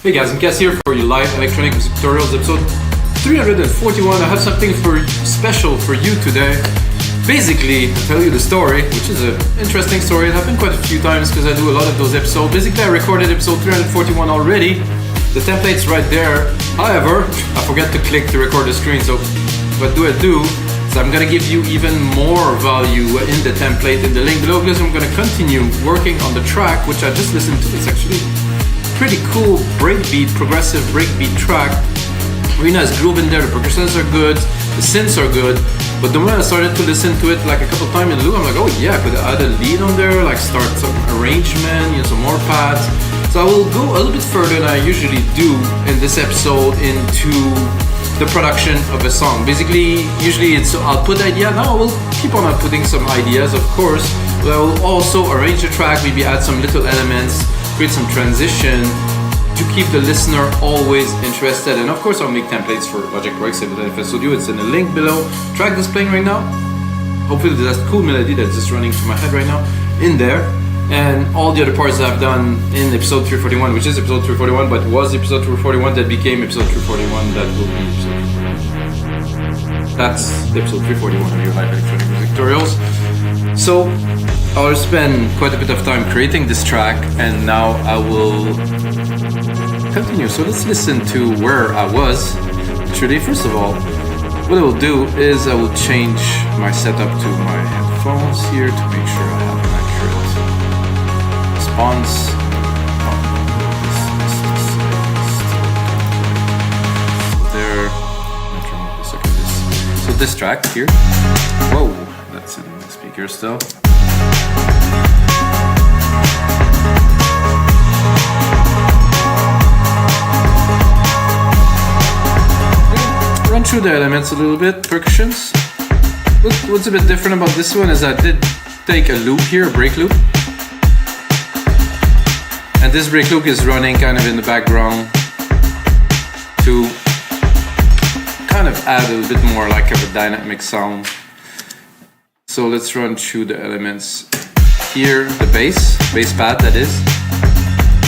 Hey guys, I'm Cass here for your live electronic music tutorials episode 341. I have something special for you today. Basically, I'll tell you the story, which is an interesting story. It happened quite a few times because I do a lot of those episodes. Basically, I recorded episode 341 already. The template's right there. However, I forgot to click to record the screen, so what do I do? So I'm gonna give you even more value in the template in the link below, because I'm gonna continue working on the track, which I just listened to. It's actually pretty cool breakbeat, progressive breakbeat track. Really nice groove in there, the percussions are good, the synths are good, but the moment I started to listen to it like a couple times in loop, I'm like, oh yeah, I could add a lead on there, like start some arrangement, some more pads. So I will go a little bit further than I usually do in this episode into the production of a song. Basically, usually it's output idea. Now I will keep on outputting some ideas, of course, but I will also arrange the track, maybe add some little elements, create some transition to keep the listener always interested. And of course, I'll make templates for LogicProX, Ableton, FLStudio. It's in the link below. Track that's playing right now. Hopefully there's that cool melody that's just running through my head right now in there. And all the other parts that I've done in episode 341, which is episode 341, but was episode 341 that became episode 341, that will be episode 341. That's episode 341 of your live electronic music tutorials. So I'll spend quite a bit of time creating this track, and now I will continue. So let's listen to where I was. Actually, first of all, what I will do is I will change my setup to my headphones here to make sure I have an accurate response. So this track here. Whoa, that's in the speaker still. Run through the elements a little bit, percussions. What's a bit different about this one is I did take a loop here, a break loop. And this break loop is running kind of in the background to kind of add a little bit more like of a dynamic sound. So let's run through the elements here. The bass pad, that is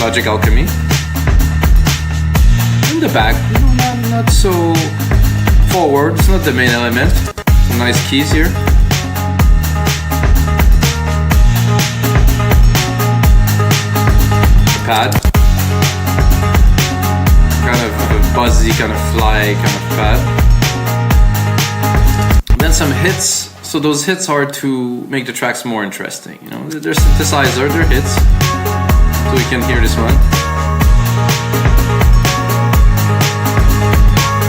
Logic Alchemy. In the back, not so forward, it's not the main element. Some nice keys here. The pad, kind of a buzzy, kind of fly kind of pad. And then some hits. So those hits are to make the tracks more interesting. You know, they're synthesizer, they're hits. So we can hear this one.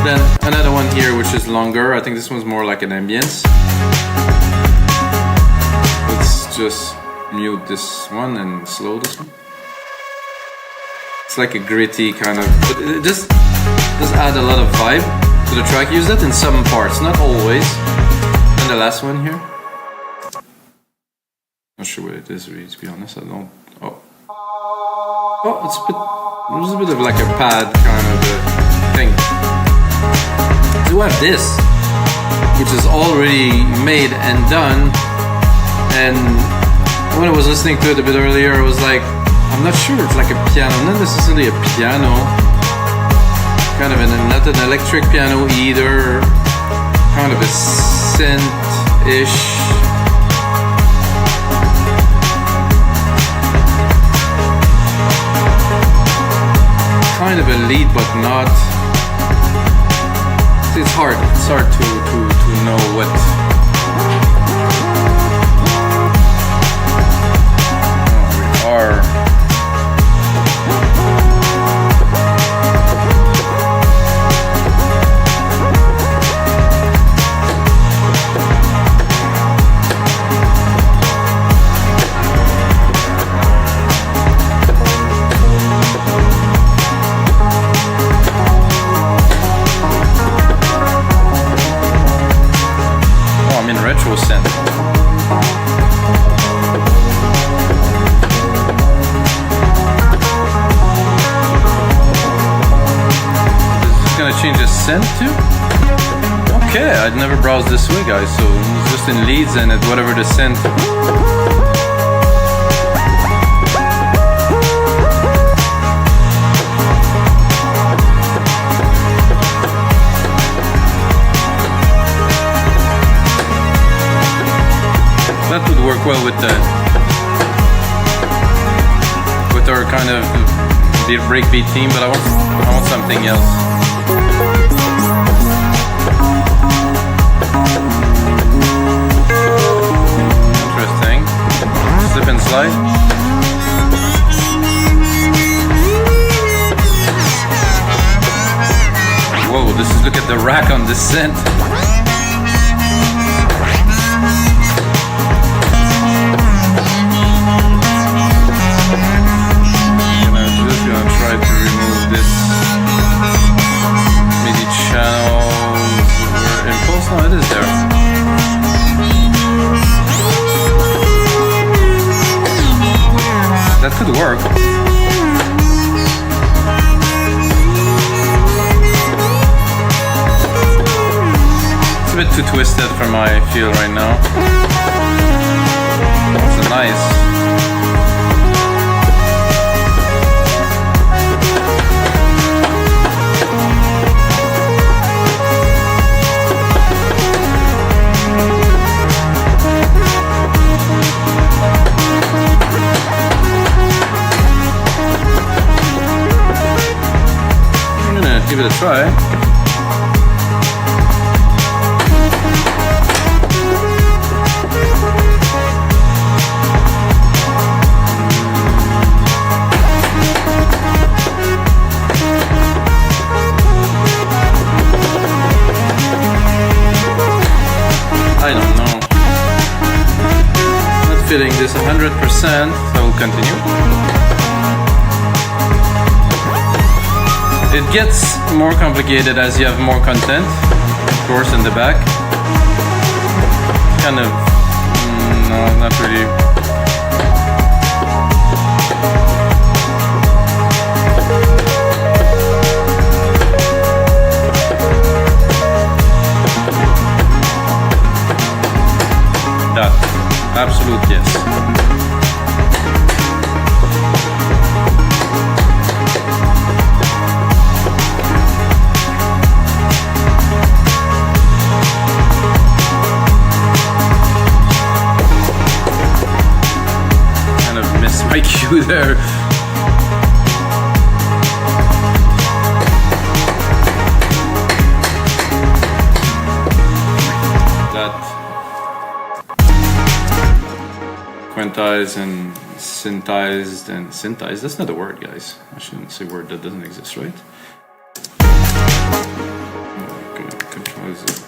Then another one here, which is longer. I think this one's more like an ambience. Let's just mute this one and slow this one. It's like a gritty kind of, but it just does add a lot of vibe to the track. Use that in some parts, not always. And the last one here. Not sure what it is, really, to be honest. I don't. Oh, there's a bit of like a pad kind of a thing. So we have this, which is already made and done. And when I was listening to it a bit earlier, I was like, I'm not sure it's like a piano, not necessarily a piano, kind of not an electric piano either, kind of a synth-ish. Kind of a lead, but not. It's hard to know what. We are. Retro synth. Is this gonna change the synth too? Okay, I'd never browsed this way, guys. So it's just in leads and at whatever the synth. well with our kind of the breakbeat theme, but I want something else. Interesting. Slip and slide. Whoa, look at the rack on this synth. Gonna try to remove this MIDI channel. Impulse? No, it is there. That could work. It's a bit too twisted for my feel right now. It's a nice. Give it a try. I don't know. Not feeling this 100%, so we'll continue. It gets more complicated as you have more content, of course, in the back. Kind of, no, not really. That, absolute yes. My cue there. That quantized and syntized, that's not a word, guys. I shouldn't say a word that doesn't exist, right? Okay, quantize it.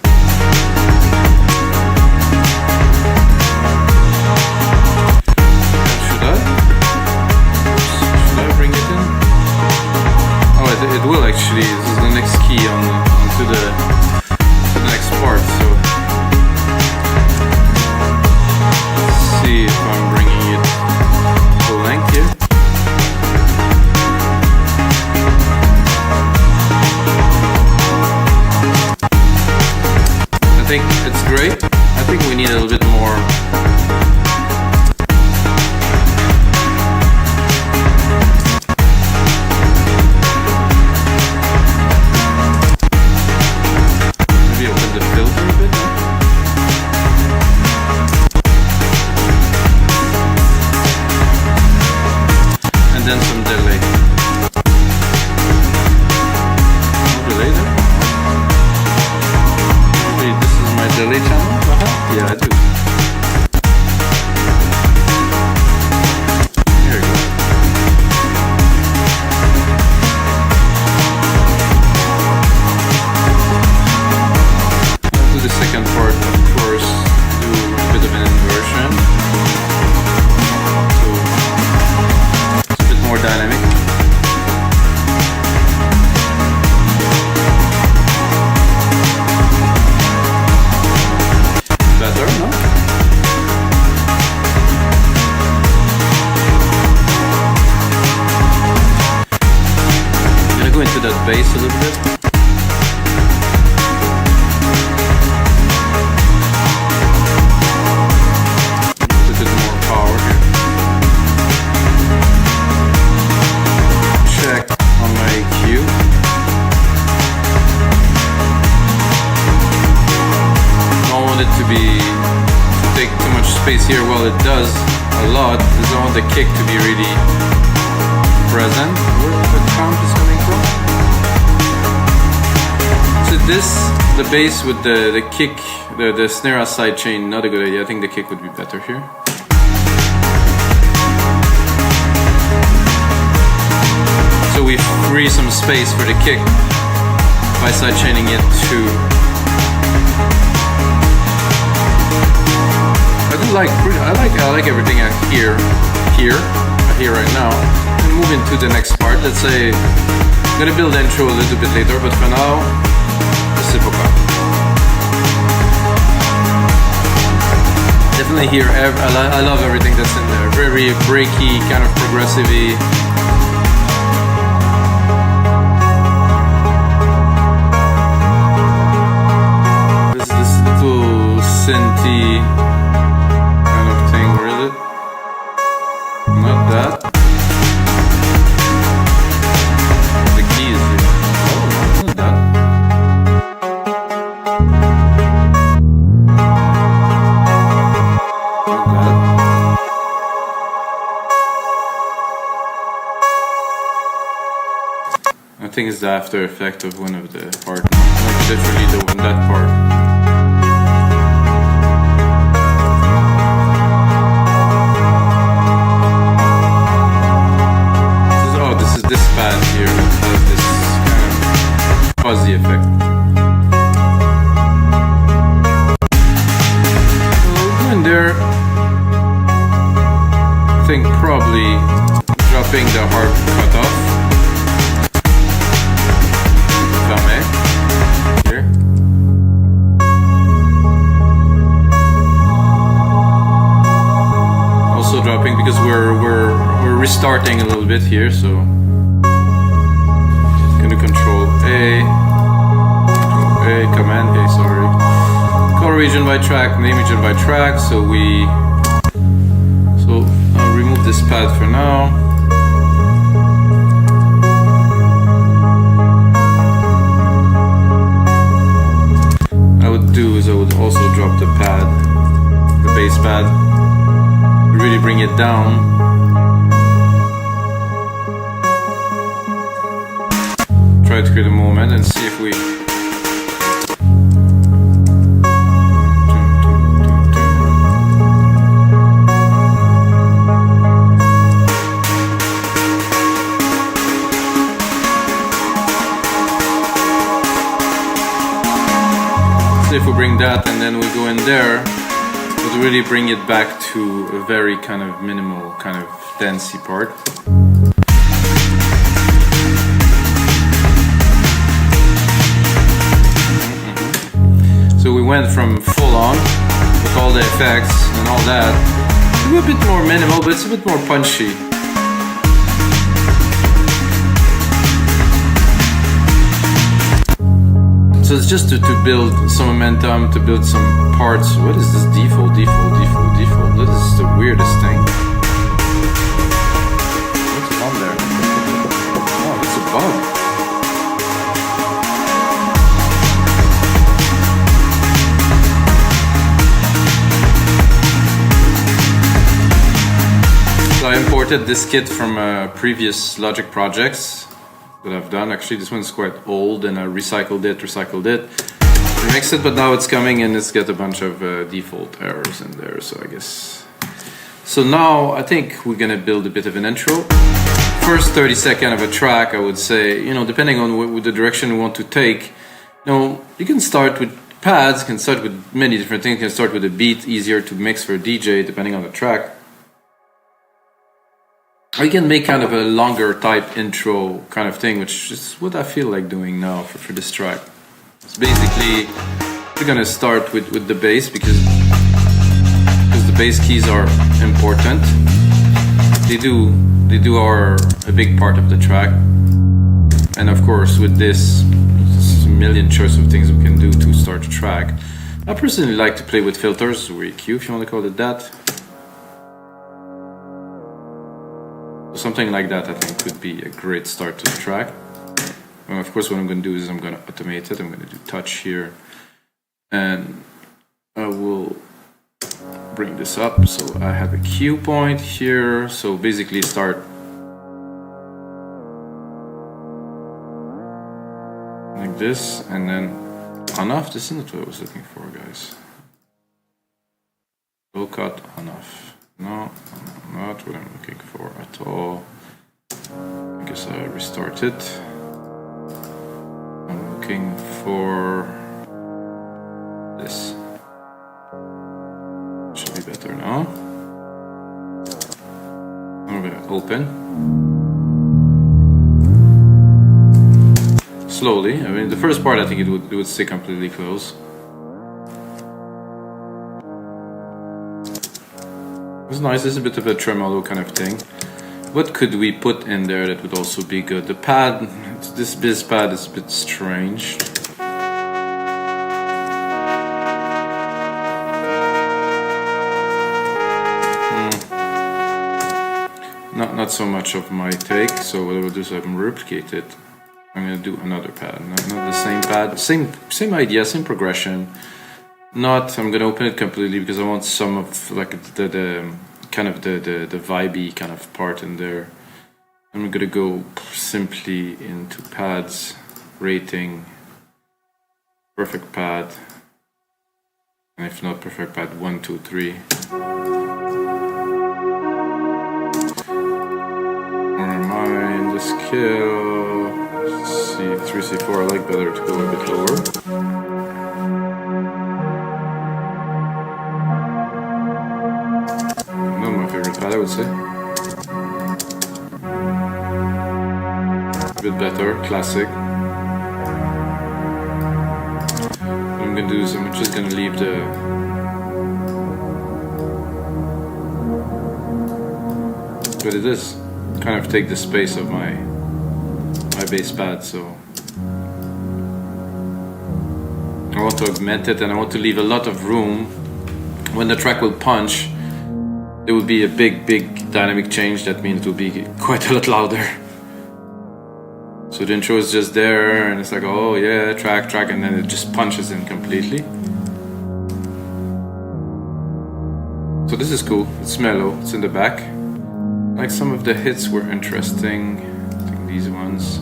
It will actually. This is the next key onto the next part. So let's see if I'm bringing it full length here. I think it's great. I think we need a little bit more. Bass a little bit. A bit more power here. Check on my EQ. Don't want it to take too much space space here, well, it does a lot, because I want the kick to be really present. Where the count is coming from? So this, the bass with the kick, the snare as sidechain, not a good idea. I think the kick would be better here. So we free some space for the kick by sidechaining it to. I like everything I hear right now. And move into the next part. Let's say I'm gonna build intro a little bit later, but for now, reciprocal. Definitely here. I love everything that's in there. Very breaky, kind of progressive-y. This little synthy kind of thing. Where is it? Not that. The keys here. Oh, not that. Not that. I think it's the after effect of one of the parts. Like literally the one, that part. This pad here has this kind of fuzzy effect. So in there, I think probably dropping the hard cutoff. Here. Also dropping because we're restarting a little bit here, so. Control Command A, sorry. Color region by track, name region by track. So I'll remove this pad for now. What I would do is I would also drop the pad, the bass pad, really bring it down. Try to create a moment and see if we bring that, and then we go in there, we'll really bring it back to a very kind of minimal, kind of dancey part. So we went from full on with all the effects and all that to a bit more minimal, but it's a bit more punchy. So it's just to build some momentum, to build some parts. What is this default? This is the weirdest thing. What's on there? Oh, it's a bug. So I imported this kit from previous Logic projects that I've done. Actually, this one's quite old, and I recycled it, remixed it, but now it's coming and it's got a bunch of default errors in there, so I guess. So now I think we're gonna build a bit of an intro. First 30 seconds of a track, I would say, depending on the direction we want to take, you can start with pads, you can start with many different things, you can start with a beat, easier to mix for a DJ, depending on the track. Or you can make kind of a longer type intro kind of thing, which is what I feel like doing now for this track. So basically, we're gonna start with the bass because the bass keys are important. They do are a big part of the track. And of course, with this, there's a million choice of things we can do to start a track. I personally like to play with filters, or EQ if you want to call it that. Something like that I think could be a great start to the track. And of course what I'm going to do is I'm going to automate it. I'm going to do touch here, and I will bring this up. So I have a cue point here. So basically start like this and then on off. This isn't what I was looking for, guys. Low cut on off. No, not what I'm looking for at all. I guess I restart it. I'm looking for this. Should be better now. I'm gonna open. Slowly. I mean, the first part I think it would stay completely closed. It's nice. It's a bit of a tremolo kind of thing. What could we put in there that would also be good? The pad, this biz pad is a bit strange. Not so much of my take. So what I will do is I'm gonna replicate it. I'm gonna do another pad, not the same pad, same idea, same progression. I'm gonna open it completely because I want some of like the kind of the vibey kind of part in there. I'm gonna go simply into pads, rating, perfect pad, and if not perfect pad, 1, 2, 3. Where am I in the scale? C3, C4. I like better to go a bit lower. Not my favorite pad, I would say. A bit better, classic. What I'm gonna do is I'm just gonna leave but it is kind of take the space of my bass pad, so I want to augment it and I want to leave a lot of room. When the track will punch, there will be a big dynamic change. That means it will be quite a lot louder. So the intro is just there and it's like, oh yeah, track, and then it just punches in completely. So this is cool, it's mellow, it's in the back. Like some of the hits were interesting. I think these ones.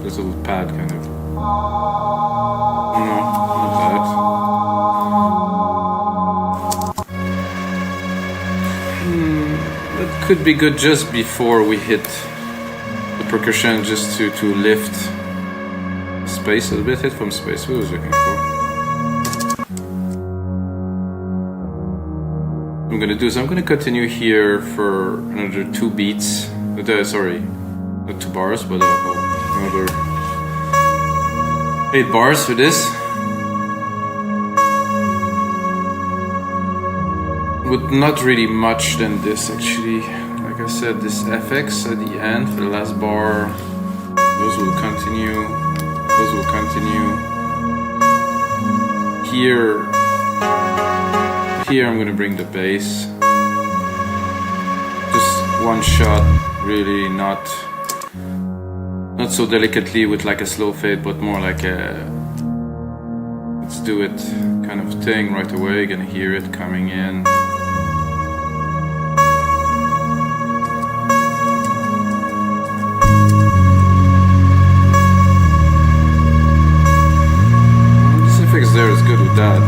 This little pad kind of. No, not that. That could be good just before we hit the percussion, just to lift space a little bit. Hit from space. What was I looking for? What I'm gonna do is I'm gonna continue here for another 2 beats. Sorry, not 2 bars, but another 8 bars for this. With not really much than this actually. Like I said, this FX at the end for the last bar. Those will continue. Those will continue. Here I'm gonna bring the bass. Just one shot, really not so delicately with like a slow fade, but more like a let's do it kind of thing right away. You're gonna hear it coming in. This effects there is good with that.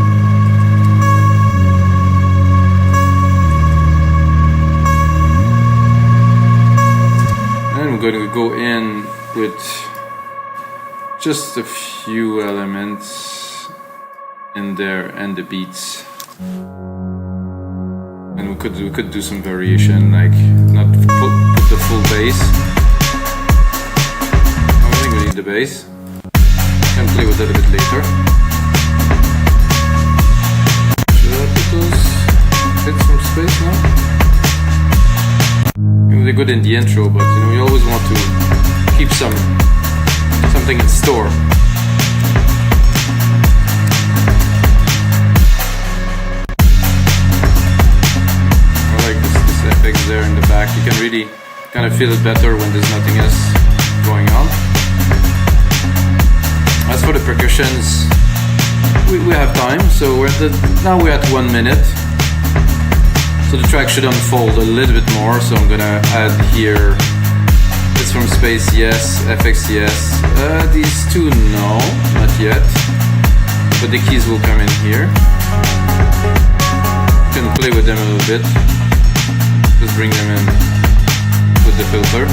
And I'm going to go in with just a few elements in there and the beats, and we could do some variation, like not put the full bass. I don't think we need the bass. Can play with that a bit later. Should I put those hits from space now? They're good in the intro, but you know, you always want to keep something in store. I like this FX there in the back. You can really kind of feel it better when there's nothing else going on. As for the percussions, we have time, so now we're at 1 minute. So the track should unfold a little bit more, so I'm gonna add here, it's from space, yes, FX, yes. These two, no, not yet. But the keys will come in here. You can play with them a little bit. Just bring them in with the filter.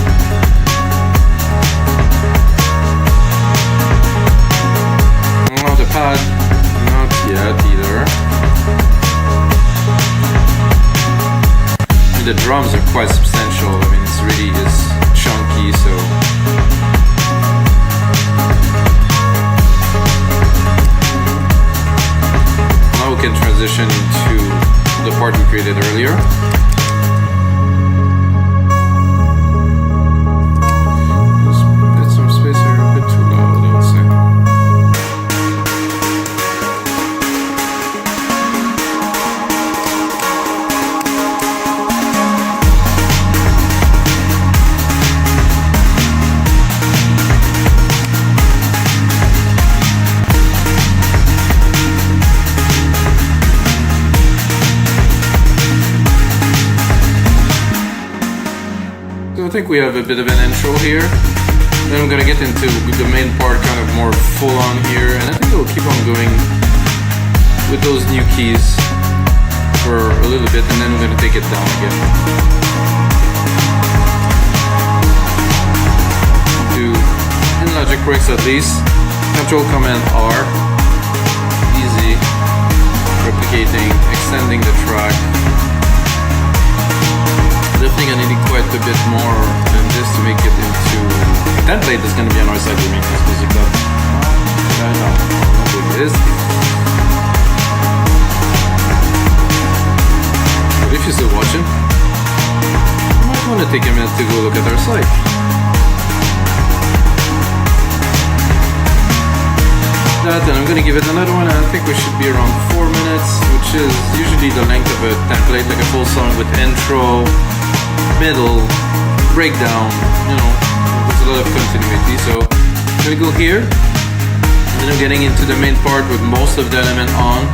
Oh, the pad, not yet either. And the drums are quite substantial. I mean, it's really is chunky, so. Now we can transition into the part we created earlier. I think we have a bit of an intro here. Then I'm gonna get into the main part, kind of more full on here, and I think we'll keep on going with those new keys for a little bit, and then we're gonna take it down again. In LogicProX at least, Control Command R, easy, replicating, extending the track. Definitely gonna need quite a bit more than this to make it into a template that's gonna be on our site with MusicProduction. I don't know what it is. But if you're still watching, you might want to take a minute to go look at our site. That, and I'm gonna give it another one, and I think we should be around 4 minutes, which is usually the length of a template, like a full song with intro, middle, breakdown, you know, there's a lot of continuity. So I'm gonna go here, and then I'm getting into the main part with most of the element on.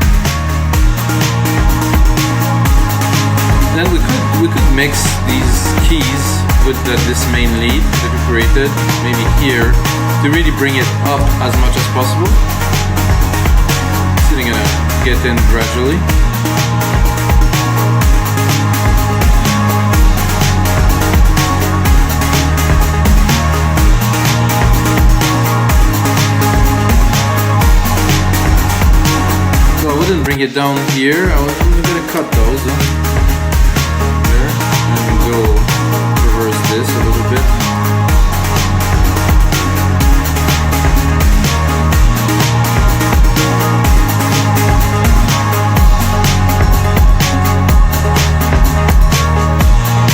Then we could mix these keys with this main lead that we created, maybe here, to really bring it up as much as possible. So I'm gonna get in gradually. I wouldn't bring it down here. I'm gonna cut those there, and go reverse this a little bit.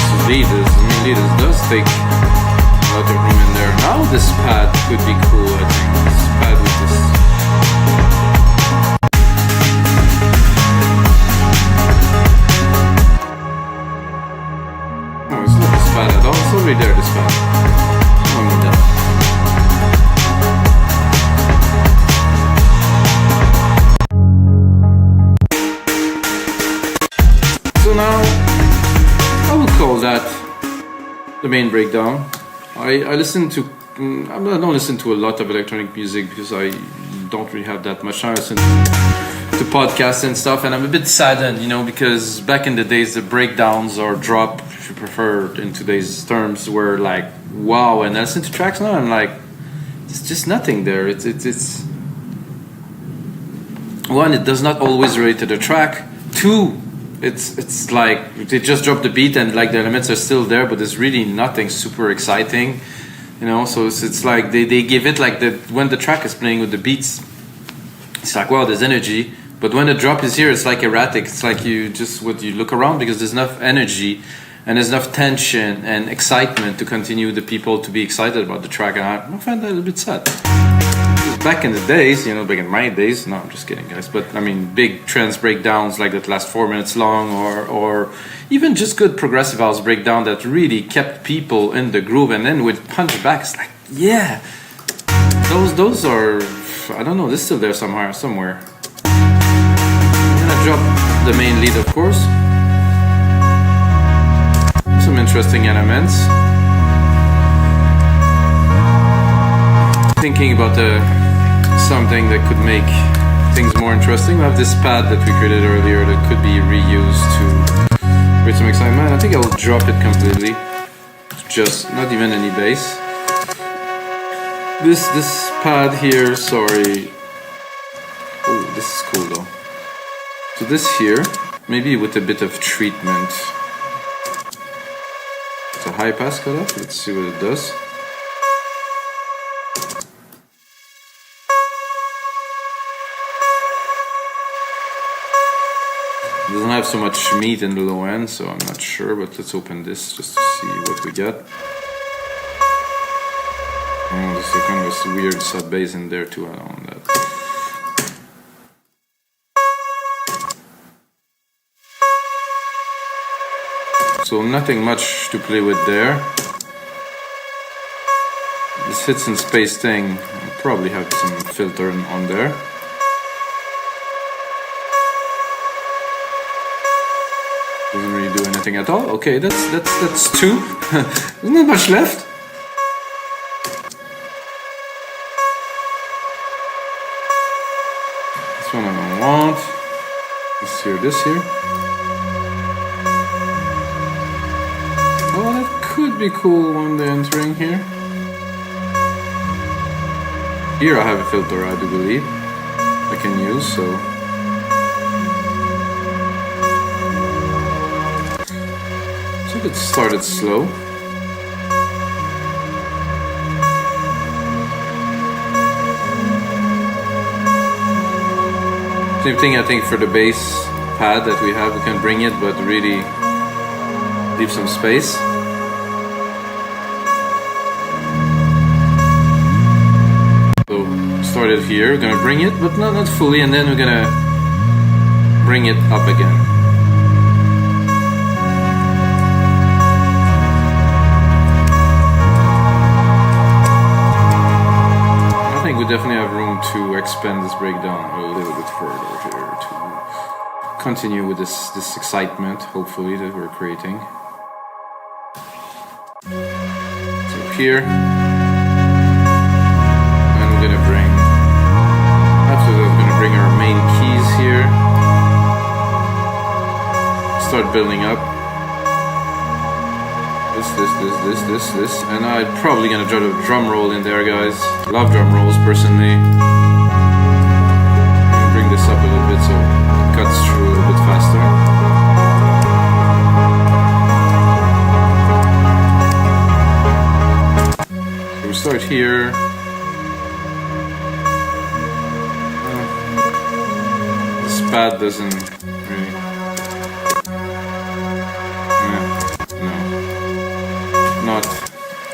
So leaders does take a lot of room in there. Now this pad could be cool, I think. This pad with this. It's already there, this pad. One more down. So now, I would call that the main breakdown. I listen to, I don't listen to a lot of electronic music because I don't really have that much time. I listen to podcasts and stuff, and I'm a bit saddened, you know, because back in the days, the breakdowns or drop, if you prefer in today's terms, were like, wow, and I listen to tracks now, I'm like, it's just nothing there. It's one, it does not always relate to the track. Two, it's like they just drop the beat and like the elements are still there, but there's really nothing super exciting, you know. So it's like they give it like when the track is playing with the beats, it's like, wow, there's energy. But when the drop is here, it's like erratic. It's like you look around because there's enough energy and there's enough tension and excitement to continue the people to be excited about the track. And I find that a little bit sad. Back in the days, you know, back in my days, no, I'm just kidding, guys. But I mean, big trance breakdowns like that last 4 minutes long, or even just good progressive house breakdown that really kept people in the groove, and then with punch back, it's like, yeah, those are, I don't know, they're still there somewhere. drop the main lead, of course. Some interesting elements. Thinking about something that could make things more interesting. We have this pad that we created earlier that could be reused to create some excitement. I think I'll drop it completely. Just not even any bass. This pad here, sorry. Oh, this is cool though. So this here, maybe with a bit of treatment. It's a high pass cutoff. Let's see what it does. It doesn't have so much meat in the low end, so I'm not sure, but let's open this just to see what we get. Oh, there's a kind of a weird sub bass in there too, I don't want that. So nothing much to play with there. This hits in space thing, I'll probably have some filter on there. Doesn't really do anything at all. Okay, that's two. There's not much left. This one I don't want. This here. Oh, that could be cool one day entering here. Here I have a filter, I do believe, I can use, so. It started slow. Same thing I think for the bass pad that we have, we can bring it but really leave some space. So started here, we're gonna bring it but not fully, and then we're gonna bring it up again. We definitely have room to expand this breakdown a little bit further here to continue with this excitement, hopefully, that we're creating. So here, and we're gonna bring, after that we're gonna bring our main keys here, start building up. This, and I'm probably gonna drop a drum roll in there, guys. Love drum rolls personally. I'm gonna bring this up a little bit so it cuts through a little bit faster. So we start here. This pad doesn't really.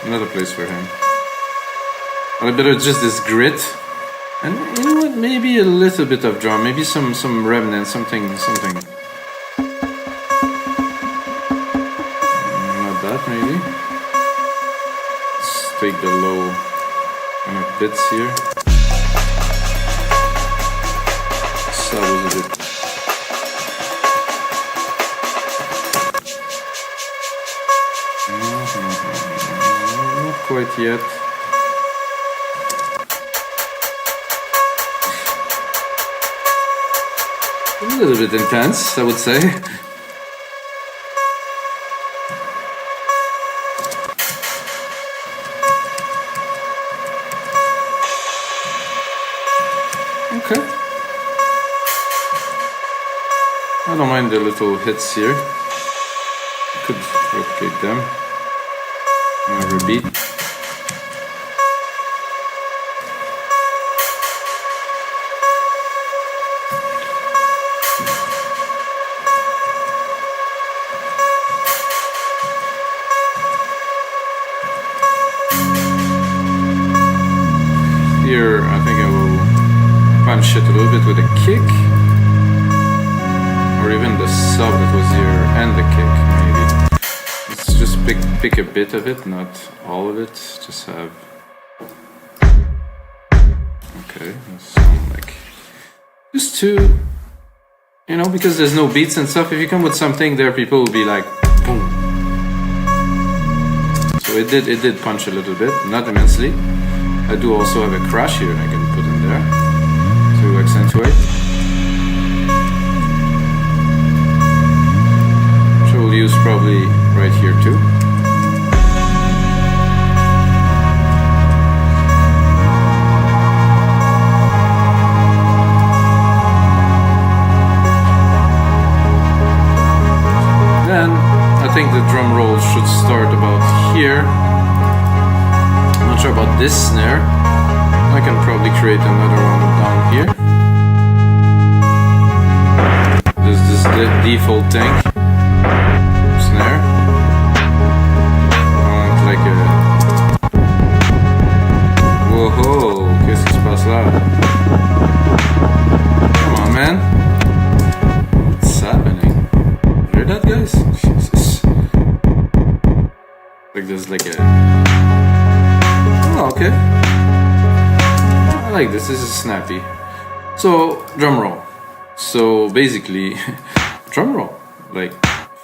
Another place for him. A bit of just this grit, and you know what? Maybe a little bit of drum, maybe some remnant, something. Not that maybe. Let's take the low kind of bits here. That was a bit. Quite yet. A little bit intense, I would say. Okay. I don't mind the little hits here. Could replicate them. Another beat. Here, I think I will punch it a little bit with a kick, or even the sub that was here and the kick, maybe. Let's just pick a bit of it, not all of it. Just have. Okay, that sounds like just to You know, because there's no beats and stuff, if you come with something there, people will be like, boom. So it did punch a little bit, not immensely. I do also have a crash here I can put in there to accentuate. Which I will use probably right here too. Then I think the drum roll should start about here. I'm not sure about this snare. I can probably create another one down here. This is the default thing. Snare. I want like a... Whoa, qu'est-ce qui se passe là? Come on, man. What's happening? Hear that, guys? Jesus. Like there's like a... Oh, okay. I like this. This is snappy. So, drum roll. So basically, drum roll. Like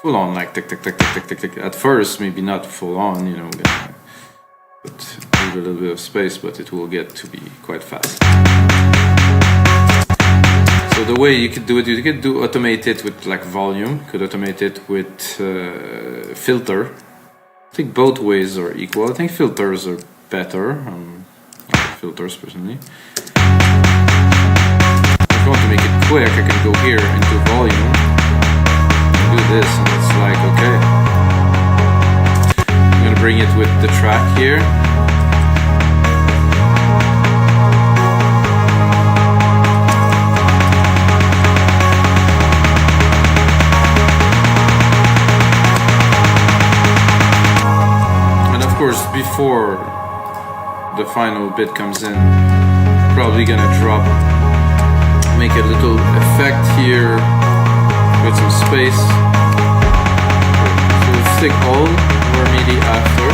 full on, like tick tick tick tick tick tick tick. At first, maybe not full on, you know, but leave a little bit of space, but it will get to be quite fast. So the way you could do it, you could automate it with like volume. You could automate it with filter. I think both ways are equal. I think filters are better. I like filters personally. If I want to make it quick, I can go here into volume, do this, and it's like okay. I'm gonna bring it with the track here. Of course, before the final bit comes in, probably gonna drop, make a little effect here with some space. So we'll stick all or MIDI after,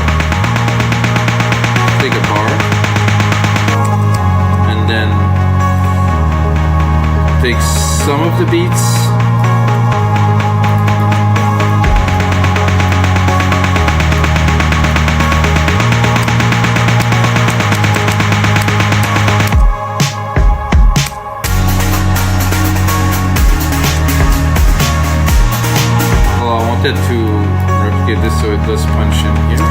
take a bar, and then take some of the beats. To replicate this so it does punch in here.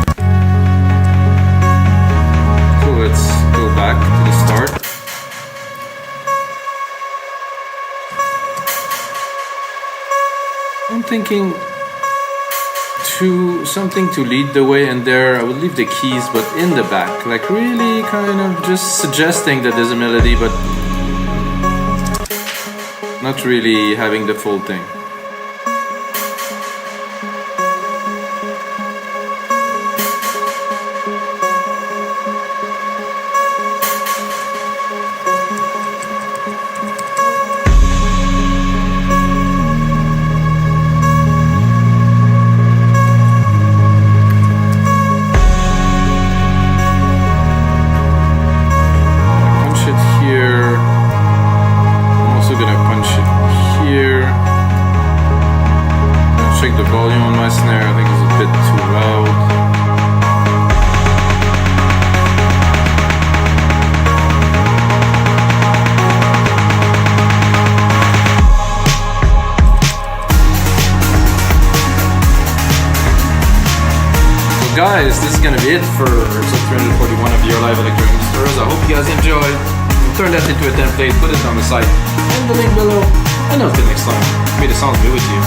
So let's go back to the start. I'm thinking something to lead the way, and there I would leave the keys but in the back, like really kind of just suggesting that there's a melody but not really having the full thing. Check the volume on my snare, I think it's a bit too loud. So guys, this is gonna be it for episode 341 of your live electronic tutorials. I hope you guys enjoyed. Turn that into a template, put it on the site, and the link below. And until next time, may the sounds be with you.